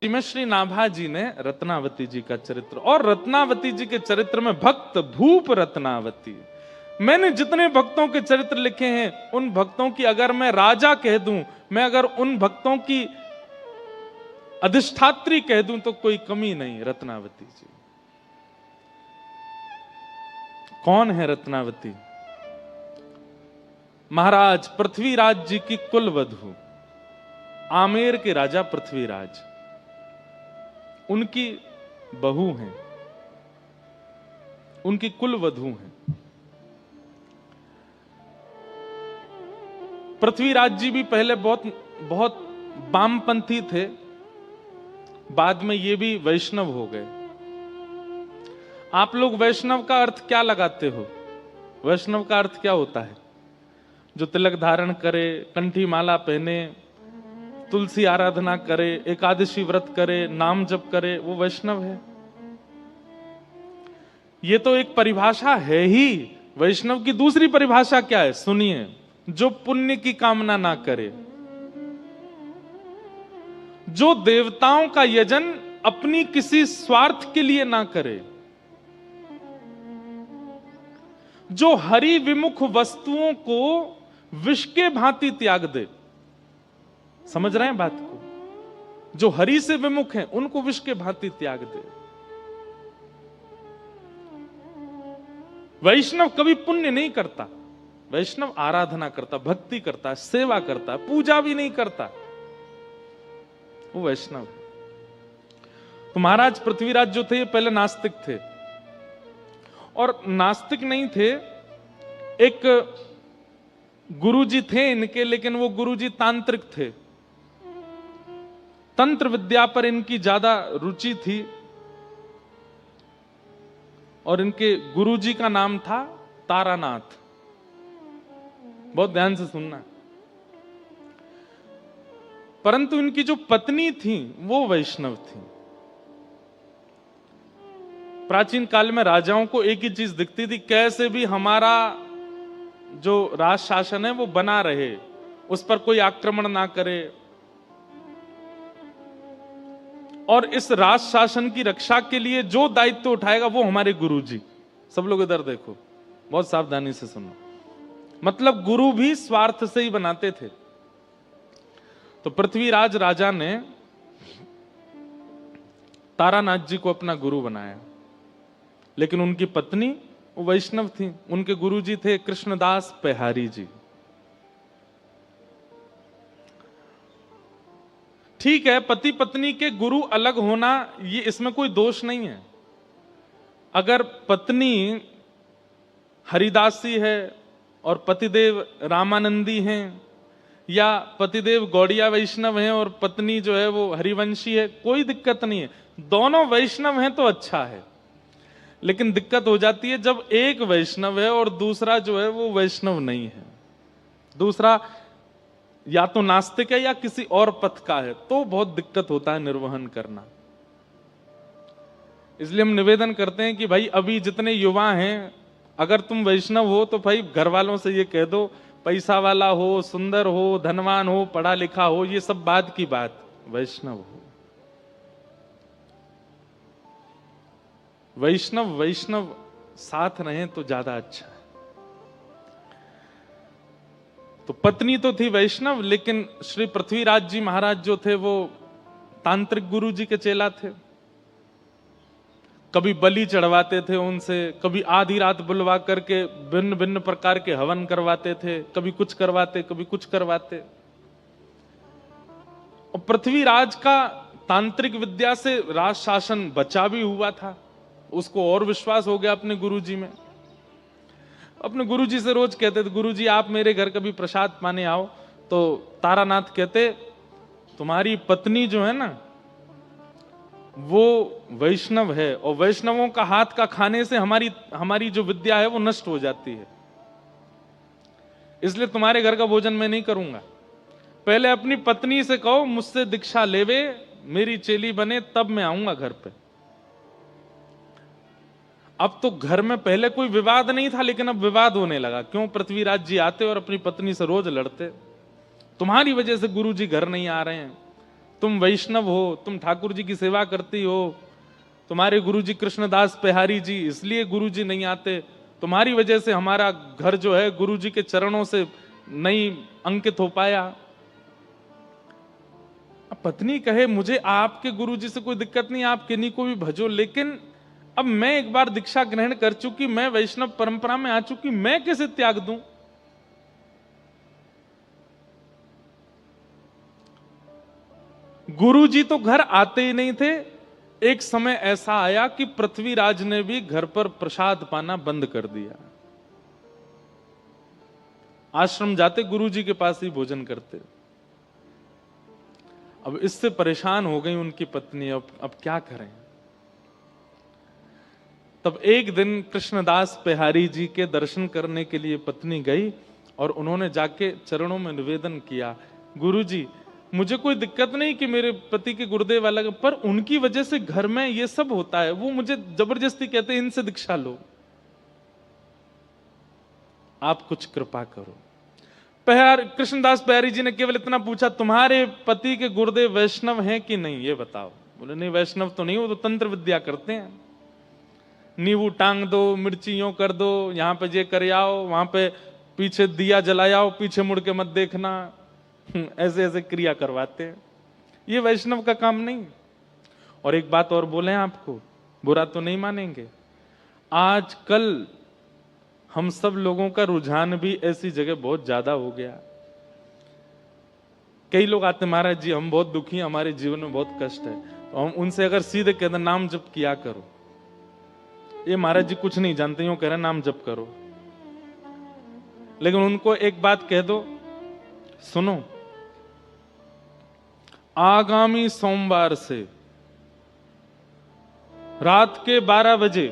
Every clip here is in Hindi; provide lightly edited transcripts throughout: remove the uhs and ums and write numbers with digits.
में श्री नाभा जी ने रत्नावती जी का चरित्र, और रत्नावती जी के चरित्र में भक्त भूप रत्नावती, मैंने जितने भक्तों के चरित्र लिखे हैं उन भक्तों की अगर मैं राजा कह दूं, मैं अगर उन भक्तों की अधिष्ठात्री कह दूं तो कोई कमी नहीं। रत्नावती जी कौन है? रत्नावती महाराज पृथ्वीराज जी की कुलवधू, आमेर के राजा पृथ्वीराज उनकी बहू हैं, उनकी कुलवधू हैं। पृथ्वीराज जी भी पहले बहुत बहुत वामपंथी थे, बाद में ये भी वैष्णव हो गए। आप लोग वैष्णव का अर्थ क्या लगाते हो? वैष्णव का अर्थ क्या होता है? जो तिलक धारण करे, कंठी माला पहने, तुलसी आराधना करे, एकादशी व्रत करे, नाम जप करे, वो वैष्णव है। ये तो एक परिभाषा है ही। वैष्णव की दूसरी परिभाषा क्या है? सुनिए, जो पुण्य की कामना ना करे, जो देवताओं का यजन अपनी किसी स्वार्थ के लिए ना करे, जो हरि विमुख वस्तुओं को विष के भांति त्याग दे। समझ रहे हैं बात को? जो हरि से विमुख हैं उनको विष के भांति त्याग दे। वैष्णव कभी पुण्य नहीं करता, वैष्णव आराधना करता, भक्ति करता, सेवा करता, पूजा भी नहीं करता, वो वैष्णव है। तो महाराज पृथ्वीराज जो थे पहले नास्तिक थे, और नास्तिक नहीं थे, एक गुरुजी थे इनके, लेकिन वो गुरुजी तांत्रिक थे। तंत्र विद्या पर इनकी ज्यादा रुचि थी, और इनके गुरुजी का नाम था तारानाथ। बहुत ध्यान से सुनना। परंतु इनकी जो पत्नी थी वो वैष्णव थी। प्राचीन काल में राजाओं को एक ही चीज दिखती थी, कैसे भी हमारा जो राज शासन है वो बना रहे, उस पर कोई आक्रमण ना करे, और इस राज शासन की रक्षा के लिए जो दायित्व उठाएगा वो हमारे गुरुजी। सब लोग इधर देखो, बहुत सावधानी से सुनो। मतलब गुरु भी स्वार्थ से ही बनाते थे। तो पृथ्वीराज राजा ने तारानाथ जी को अपना गुरु बनाया, लेकिन उनकी पत्नी वो वैष्णव थी। उनके गुरुजी थे कृष्णदास पेहारी जी। ठीक है, पति पत्नी के गुरु अलग होना, ये इसमें कोई दोष नहीं है। अगर पत्नी हरिदासी है और पतिदेव रामानंदी हैं, या पतिदेव गौड़िया वैष्णव हैं और पत्नी जो है वो हरिवंशी है, कोई दिक्कत नहीं है। दोनों वैष्णव हैं तो अच्छा है। लेकिन दिक्कत हो जाती है जब एक वैष्णव है और दूसरा जो है वो वैष्णव नहीं है, दूसरा या तो नास्तिक है या किसी और पथ का है, तो बहुत दिक्कत होता है निर्वहन करना। इसलिए हम निवेदन करते हैं कि भाई अभी जितने युवा हैं, अगर तुम वैष्णव हो तो भाई घर वालों से ये कह दो, पैसा वाला हो, सुंदर हो, धनवान हो, पढ़ा लिखा हो, ये सब बाद की बात, वैष्णव हो। वैष्णव साथ रहें तो ज्यादा अच्छा है। तो पत्नी तो थी वैष्णव, लेकिन श्री पृथ्वीराज जी महाराज जो थे वो तांत्रिक गुरु जी के चेला थे। कभी बलि चढ़वाते थे उनसे, कभी आधी रात बुलवा करके भिन्न भिन्न प्रकार के हवन करवाते थे, कभी कुछ करवाते, कभी कुछ करवाते। और पृथ्वीराज का तांत्रिक विद्या से राज शासन बचा भी हुआ था। उसको और विश्वास हो गया अपने गुरुजी में। अपने गुरुजी से रोज कहते थे, गुरुजी आप मेरे घर कभी प्रसाद पाने आओ। तो तारानाथ कहते, तुम्हारी पत्नी जो है ना वो वैष्णव है, और वैष्णवों का हाथ का खाने से हमारी जो विद्या है वो नष्ट हो जाती है, इसलिए तुम्हारे घर का भोजन मैं नहीं करूंगा। पहले अपनी पत्नी से कहो मुझसे दीक्षा लेवे, मेरी चेली बने, तब मैं आऊंगा घर पे। अब तो घर में पहले कोई विवाद नहीं था, लेकिन अब विवाद होने लगा। क्यों? पृथ्वीराज जी आते और अपनी पत्नी से रोज लड़ते, तुम्हारी वजह से गुरुजी घर नहीं आ रहे हैं, तुम वैष्णव हो, तुम ठाकुर जी की सेवा करती हो, तुम्हारे गुरुजी कृष्णदास पेहारी जी इसलिए गुरुजी नहीं आते, तुम्हारी वजह से हमारा घर जो है गुरुजी के चरणों से नहीं अंकित हो पाया। अब पत्नी कहे मुझे आपके गुरुजी से कोई दिक्कत नहीं, आप किन्हीं को भी भजो, लेकिन अब मैं एक बार दीक्षा ग्रहण कर चुकी, मैं वैष्णव परंपरा में आ चुकी, मैं कैसे त्याग दूं? गुरुजी तो घर आते ही नहीं थे। एक समय ऐसा आया कि पृथ्वीराज ने भी घर पर प्रसाद पाना बंद कर दिया। आश्रम जाते गुरुजी के पास ही भोजन करते। अब इससे परेशान हो गई उनकी पत्नी, अब क्या करें? तब एक दिन कृष्णदास पेहारी जी के दर्शन करने के लिए पत्नी गई और उन्होंने जाके चरणों में निवेदन किया, गुरुजी मुझे कोई दिक्कत नहीं कि मेरे पति के गुरुदेव अलग, पर उनकी वजह से घर में ये सब होता है, वो मुझे जबरदस्ती कहते हैं इनसे दीक्षा लो, आप कुछ कृपा करो। कृष्णदास पेहारी जी ने केवल इतना पूछा, तुम्हारे पति के गुरुदेव वैष्णव हैं कि नहीं, ये बताओ। बोले नहीं वैष्णव तो नहीं, वो तो तंत्र विद्या करते हैं, नींबू टांग दो, मिर्ची यूं कर दो, यहां पे ये कर आओ, वहां पे पीछे दिया जलाओ, पीछे मुड़ के मत देखना, ऐसे ऐसे क्रिया करवाते हैं, ये वैष्णव का काम नहीं। और एक बात और बोले आपको, बुरा तो नहीं मानेंगे, आजकल हम सब लोगों का रुझान भी ऐसी जगह बहुत ज्यादा हो गया। कई लोग आते महाराज जी हम बहुत दुखी हैं, हमारे जीवन में बहुत कष्ट है, तो हम उनसे अगर सीधे कहते नाम जप किया करो, ये महाराज जी कुछ नहीं जानते, यूं कह रहे नाम जप करो, लेकिन उनको एक बात कह दो, सुनो आगामी सोमवार से रात के 12 बजे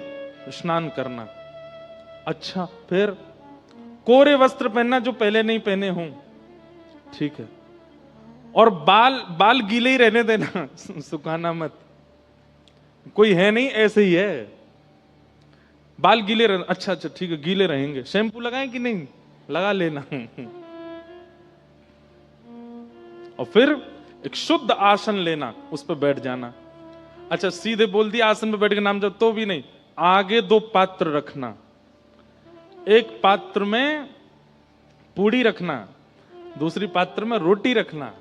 स्नान करना। अच्छा फिर कोरे वस्त्र पहनना जो पहले नहीं पहने हों, ठीक है, और बाल गीले ही रहने देना, सुखाना मत, कोई है नहीं ऐसे ही है, बाल गीले रहना। अच्छा ठीक है गीले रहेंगे, शैम्पू लगाएं कि नहीं, लगा लेना। और फिर एक शुद्ध आसन लेना, उस पर बैठ जाना। अच्छा सीधे बोल दिया आसन पे बैठ के नाम जब, तो भी नहीं, आगे 2 पात्र रखना, एक पात्र में पूड़ी रखना, दूसरी पात्र में रोटी रखना,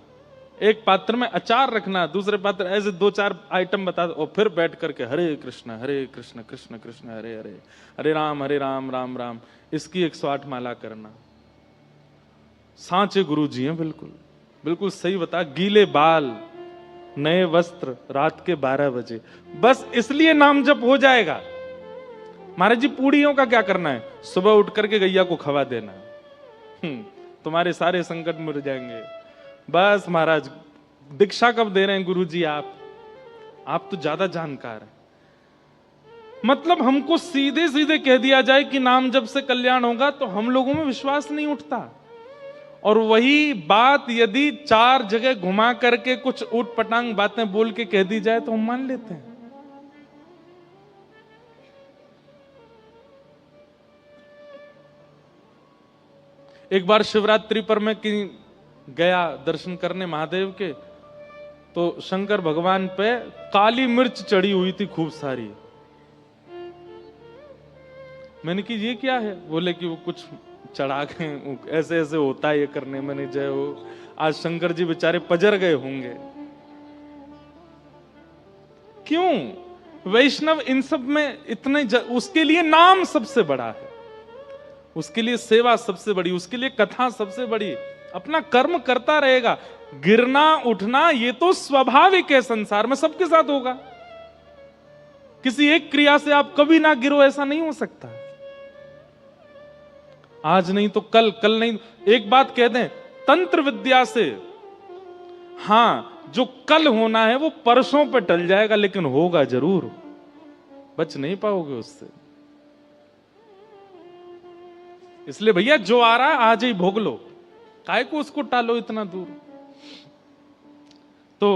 एक पात्र में अचार रखना, दूसरे पात्र, ऐसे 2-4 आइटम बता दो, और फिर बैठ करके हरे कृष्ण कृष्ण कृष्ण हरे हरे, हरे राम राम राम, इसकी 108 माला करना। सांचे गुरु जी हैं, बिल्कुल बिल्कुल सही बता, गीले बाल, नए वस्त्र, रात के 12 बजे, बस इसलिए नाम जप हो जाएगा। महाराज जी पूड़ियों का क्या करना है, सुबह उठ करके गैया को खवा देना, तुम्हारे सारे संकट मिट जाएंगे। बस महाराज दीक्षा कब दे रहे हैं गुरुजी आप तो ज्यादा जानकार हैं। मतलब हमको सीधे सीधे कह दिया जाए कि नाम जप से कल्याण होगा, तो हम लोगों में विश्वास नहीं उठता। और वही बात यदि 4 जगह घुमा करके कुछ ऊट पटांग बातें बोल के कह दी जाए तो हम मान लेते हैं। एक बार शिवरात्रि पर मैं गया दर्शन करने महादेव के, तो शंकर भगवान पे काली मिर्च चढ़ी हुई थी खूब सारी। मैंने कि ये क्या है, बोले कि वो कुछ चढ़ा के ऐसे ऐसे होता है ये करने। मैंने जय हो, आज शंकर जी बेचारे पजर गए होंगे। क्यों वैष्णव इन सब में इतने उसके लिए नाम सबसे बड़ा है, उसके लिए सेवा सबसे बड़ी, उसके लिए कथा सबसे बड़ी। अपना कर्म करता रहेगा, गिरना उठना ये तो स्वाभाविक है, संसार में सबके साथ होगा। किसी एक क्रिया से आप कभी ना गिरो ऐसा नहीं हो सकता। आज नहीं तो कल, कल नहीं। एक बात कह दें, तंत्र विद्या से हां जो कल होना है वो परसों पे टल जाएगा, लेकिन होगा जरूर, बच नहीं पाओगे उससे। इसलिए भैया जो आ रहा है आज ही भोग लो, काय को उसको टालो इतना दूर। तो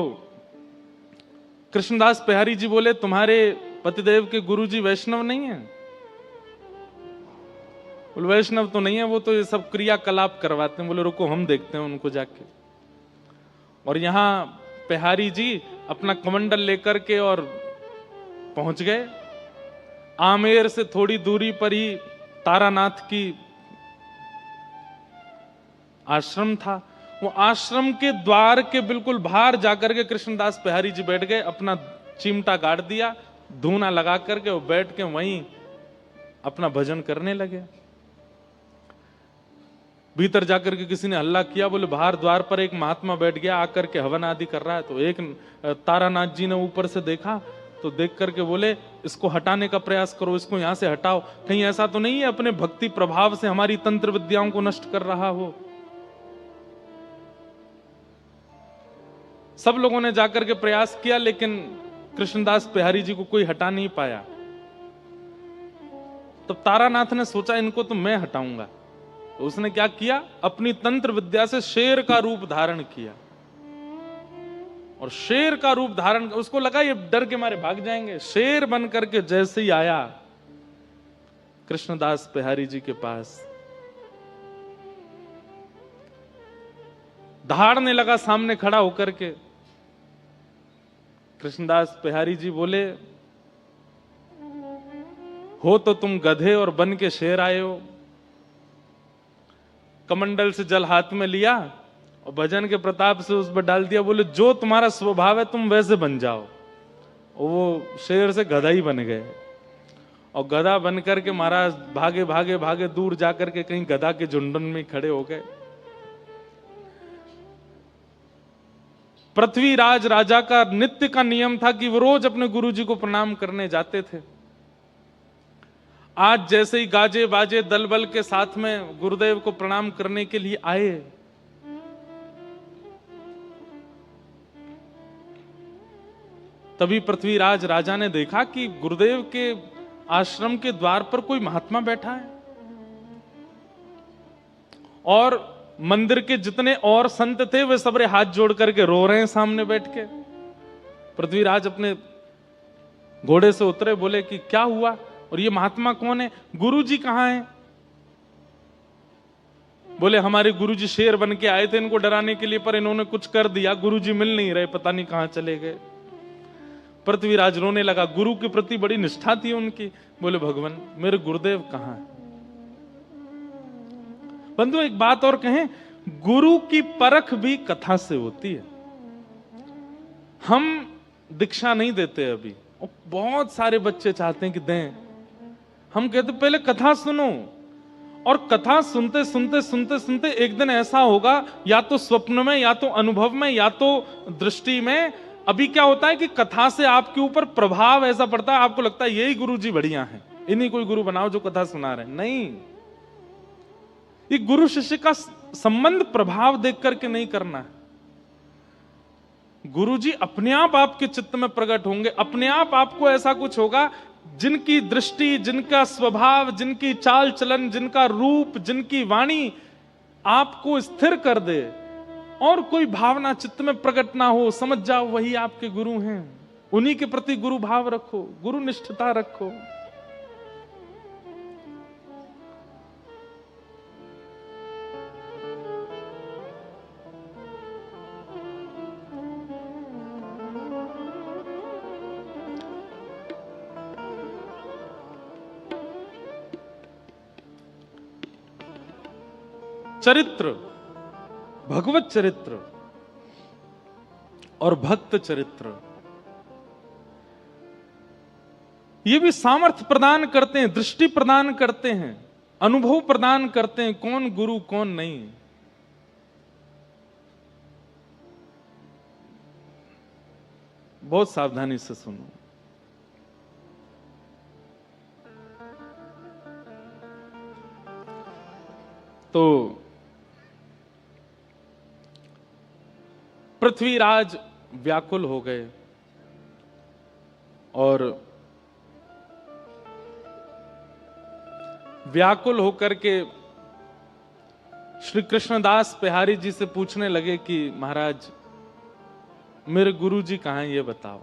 कृष्णदास पेहारी जी बोले तुम्हारे पतिदेव के गुरुजी वैष्णव नहीं है? बोले वैष्णव तो नहीं है, वो तो ये सब क्रियाकलाप करवाते हैं। बोले रुको हम देखते हैं उनको जाके। और यहां बिहारी जी अपना कमंडल लेकर के और पहुंच गए। आमेर से थोड़ी दूरी पर ही तारानाथ की आश्रम था। वो आश्रम के द्वार के बिल्कुल बाहर जाकर के कृष्णदास बिहारी जी बैठ गए, अपना चिमटा गाड़ दिया, धूना लगा करके वो बैठ के वहीं अपना भजन करने लगे। भीतर जाकर के किसी ने हल्ला किया, बोले बाहर द्वार पर एक महात्मा बैठ गया, आकर के हवन आदि कर रहा है। तो एक तारानाथ जी ने ऊपर से देखा, तो देख करके बोले इसको हटाने का प्रयास करो, इसको यहां से हटाओ, कहीं ऐसा तो नहीं है अपने भक्ति प्रभाव से हमारी तंत्र विद्याओं को नष्ट कर रहा हो। सब लोगों ने जाकर के प्रयास किया, लेकिन कृष्णदास बिहारी जी को कोई हटा नहीं पाया। तब तारानाथ ने सोचा इनको तो मैं हटाऊंगा। तो उसने क्या किया, अपनी तंत्र विद्या से शेर का रूप धारण किया, और शेर का रूप धारण, उसको लगा ये डर के मारे भाग जाएंगे। शेर बन करके जैसे ही आया कृष्णदास बिहारी जी के पास, दहाड़ने लगा सामने खड़ा होकर के। कृष्णदास बिहारी जी बोले, हो तो तुम गधे और बन के शेर आए हो। कमंडल से जल हाथ में लिया और भजन के प्रताप से उस पर डाल दिया। बोले जो तुम्हारा स्वभाव है तुम वैसे बन जाओ। वो शेर से गधा ही बन गए, और गधा बन करके महाराज भागे भागे भागे दूर जाकर के कहीं गधा के झुंडन में खड़े हो गए। पृथ्वीराज राजा का नित्य का नियम था कि वो रोज अपने गुरुजी को प्रणाम करने जाते थे। आज जैसे ही गाजे बाजे दल बल के साथ में गुरुदेव को प्रणाम करने के लिए आए, तभी पृथ्वीराज राजा ने देखा कि गुरुदेव के आश्रम के द्वार पर कोई महात्मा बैठा है, और मंदिर के जितने और संत थे वे सबरे हाथ जोड़ करके रो रहे हैं सामने बैठ के। पृथ्वीराज अपने घोड़े से उतरे, बोले कि क्या हुआ और ये महात्मा कौन है, गुरुजी कहां हैं? बोले हमारे गुरुजी शेर बन के आए थे इनको डराने के लिए, पर इन्होंने कुछ कर दिया, गुरुजी मिल नहीं रहे, पता नहीं कहां चले गए। पृथ्वीराज रोने लगा, गुरु के प्रति बड़ी निष्ठा थी उनकी। बोले भगवान मेरे गुरुदेव कहां है? बंधु एक बात और कहें, गुरु की परख भी कथा से होती है। हम दीक्षा नहीं देते अभी, और बहुत सारे बच्चे चाहते हैं कि दें। हम कहते पहले कथा सुनो, और कथा सुनते सुनते सुनते सुनते एक दिन ऐसा होगा, या तो स्वप्न में, या तो अनुभव में, या तो दृष्टि में। अभी क्या होता है कि कथा से आपके ऊपर प्रभाव ऐसा पड़ता है, आपको लगता है यही गुरुजी बढ़िया है, इन्हीं कोई गुरु बनाओ जो कथा सुना रहे। नहीं, ये गुरु शिष्य का संबंध प्रभाव देख करके नहीं करना है। गुरुजी अपने आप आपके चित्त में प्रकट होंगे, अपने आप आपको ऐसा कुछ होगा जिनकी दृष्टि, जिनका स्वभाव, जिनकी चाल चलन, जिनका रूप, जिनकी वाणी आपको स्थिर कर दे, और कोई भावना चित्त में प्रकट ना हो, समझ जाओ वही आपके गुरु हैं। उन्हीं के प्रति गुरु भाव रखो, गुरु निष्ठता रखो। चरित्र, भगवत चरित्र और भक्त चरित्र, ये भी सामर्थ्य प्रदान करते हैं, दृष्टि प्रदान करते हैं, अनुभव प्रदान करते हैं, कौन गुरु कौन नहीं। बहुत सावधानी से सुनो। तो पृथ्वीराज व्याकुल हो गए, और व्याकुल होकर के श्री कृष्णदास बिहारी जी से पूछने लगे कि महाराज मेरे गुरुजी कहां हैं, ये बताओ।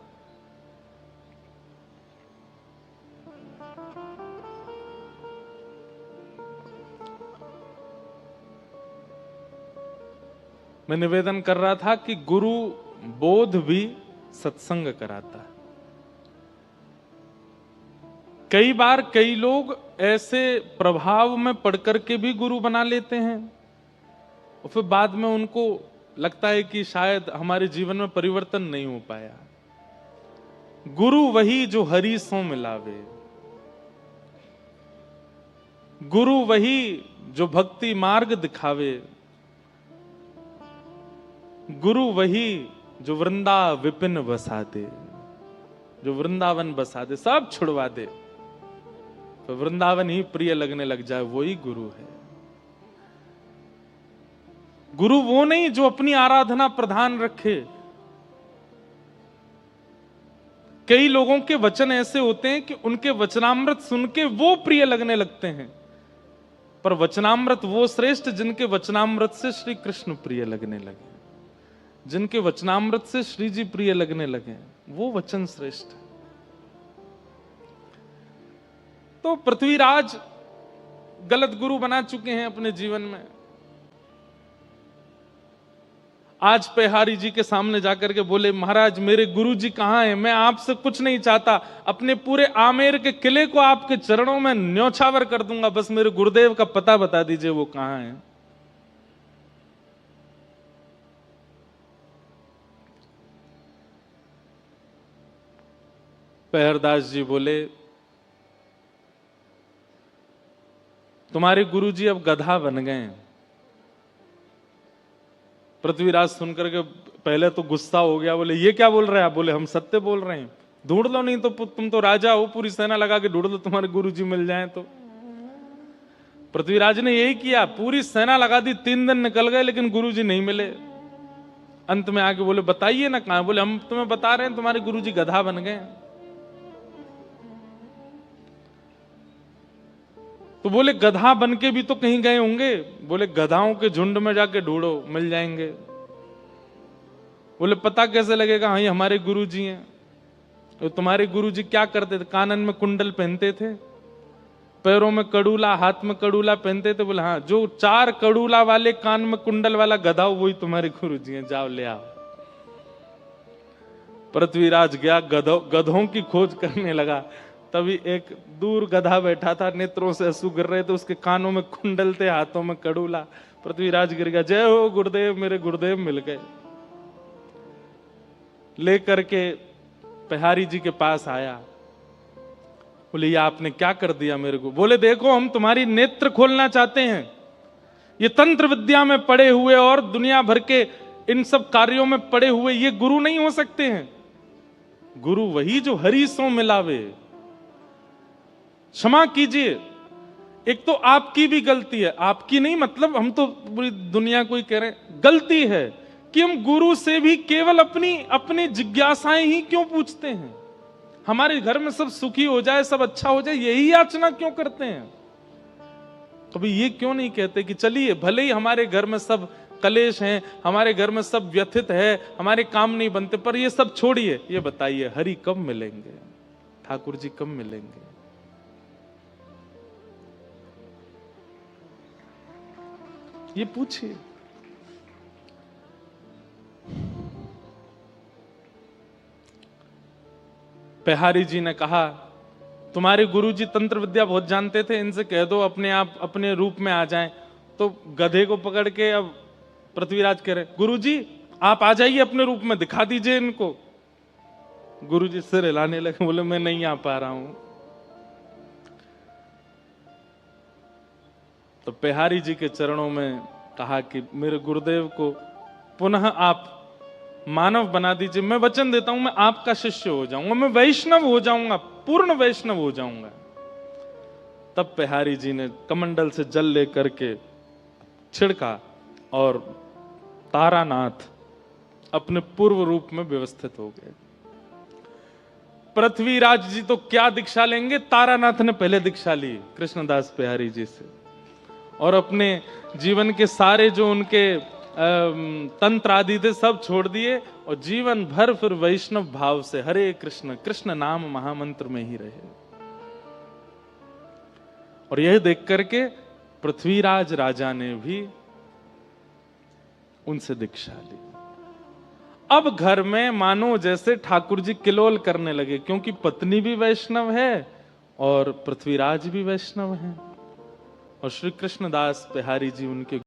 मैं निवेदन कर रहा था कि गुरु बोध भी सत्संग कराता है। कई बार कई लोग ऐसे प्रभाव में पढ़ करके भी गुरु बना लेते हैं और फिर बाद में उनको लगता है कि शायद हमारे जीवन में परिवर्तन नहीं हो पाया। गुरु वही जो हरि सो मिलावे, गुरु वही जो भक्ति मार्ग दिखावे, गुरु वही जो वृंदा विपिन बसा दे, जो वृंदावन बसा दे, सब छुड़वा दे तो वृंदावन ही प्रिय लगने लग जाए, वही गुरु है। गुरु वो नहीं जो अपनी आराधना प्रधान रखे। कई लोगों के वचन ऐसे होते हैं कि उनके वचनामृत सुन के वो प्रिय लगने लगते हैं, पर वचनामृत वो श्रेष्ठ जिनके वचनामृत से श्री कृष्ण प्रिय लगने लगे, जिनके वचनामृत से श्री जी प्रिय लगने लगे, वो वचन श्रेष्ठ है। तो पृथ्वीराज गलत गुरु बना चुके हैं अपने जीवन में। आज पेहारी जी के सामने जाकर के बोले, महाराज मेरे गुरु जी कहां हैं? मैं आपसे कुछ नहीं चाहता, अपने पूरे आमेर के किले को आपके चरणों में न्योछावर कर दूंगा, बस मेरे गुरुदेव का पता बता दीजिए वो कहां हैं। पेहरदास जी बोले, तुम्हारे गुरुजी अब गधा बन गए। पृथ्वीराज सुनकर के पहले तो गुस्सा हो गया, बोले ये क्या बोल रहे हैं आप? बोले हम सत्य बोल रहे हैं, ढूंढ लो, नहीं तो तुम तो राजा हो, पूरी सेना लगा के ढूंढ लो, तुम्हारे गुरुजी मिल जाएं तो। पृथ्वीराज ने यही किया, पूरी सेना लगा दी, 3 दिन निकल गए लेकिन गुरुजी नहीं मिले। अंत में आके बोले बताइए ना कहां? बोले हम तुम्हें बता रहे हैं, तुम्हारे गुरुजी गधा बन गए। तो बोले गधा बन के भी तो कहीं गए होंगे। बोले गधाओं के झुंड में जाके ढूंढो, मिल जाएंगे। बोले पता कैसे लगेगा? हाँ, ये हमारे गुरुजी हैं। तो तुम्हारे गुरुजी क्या करते थे? कानन में कुंडल पहनते थे, पैरों में कड़ूला, हाथ में कड़ूला पहनते थे। बोले हाँ, जो 4 कड़ूला वाले कान में कुंडल वाला गधा हो वही तुम्हारे गुरुजी हैं, जाओ ले आओ। पृथ्वीराज गया, गधों की खोज करने लगा। तभी एक दूर गधा बैठा था, नेत्रों से आंसू गिर रहे थे, उसके कानों में कुंडल थे, हाथों में कड़ूला। पृथ्वीराज गिर गया, जय हो गुरुदेव, मेरे गुरुदेव मिल गए। लेकर के पेहारी जी के पास आया, बोले ये आपने क्या कर दिया मेरे को? बोले देखो हम तुम्हारी नेत्र खोलना चाहते हैं। ये तंत्र विद्या में पड़े हुए और दुनिया भर के इन सब कार्यों में पड़े हुए ये गुरु नहीं हो सकते हैं। गुरु वही जो हरि सो मिलावे। क्षमा कीजिए, एक तो आपकी भी गलती है, आपकी नहीं मतलब हम तो पूरी दुनिया को ही कह रहे हैं, गलती है कि हम गुरु से भी केवल अपनी जिज्ञासाएं ही क्यों पूछते हैं। हमारे घर में सब सुखी हो जाए, सब अच्छा हो जाए, यही याचना क्यों करते हैं? कभी ये क्यों नहीं कहते कि चलिए भले ही हमारे घर में सब कलेश हैं, हमारे घर में सब व्यथित है, हमारे काम नहीं बनते, पर ये सब छोड़िए, ये बताइए हरि कब मिलेंगे, ठाकुर जी कब मिलेंगे? ये पूछिए। पेहारी जी ने कहा, तुम्हारे गुरुजी तंत्र विद्या बहुत जानते थे, इनसे कह दो अपने आप अपने रूप में आ जाएं। तो गधे को पकड़ के अब पृथ्वीराज कह रहे, गुरुजी आप आ जाइए अपने रूप में, दिखा दीजिए इनको। गुरुजी सिर हिलाने लगे, बोले मैं नहीं आ पा रहा हूं। तो पेहारी जी के चरणों में कहा कि मेरे गुरुदेव को पुनः आप मानव बना दीजिए, मैं वचन देता हूं मैं आपका शिष्य हो जाऊंगा, मैं वैष्णव हो जाऊंगा, पूर्ण वैष्णव हो जाऊंगा। तब पेहारी जी ने कमंडल से जल लेकर के छिड़का और तारानाथ अपने पूर्व रूप में व्यवस्थित हो गए। पृथ्वीराज जी तो क्या दीक्षा लेंगे, तारानाथ ने पहले दीक्षा ली कृष्णदास पेहारी जी से, और अपने जीवन के सारे जो उनके तंत्र आदि थे सब छोड़ दिए और जीवन भर फिर वैष्णव भाव से हरे कृष्ण कृष्ण नाम महामंत्र में ही रहे। और यह देख करके पृथ्वीराज राजा ने भी उनसे दीक्षा ली। अब घर में मानो जैसे ठाकुर जी किलोल करने लगे, क्योंकि पत्नी भी वैष्णव है और पृथ्वीराज भी वैष्णव है और श्री कृष्णदास बिहारी जी उनके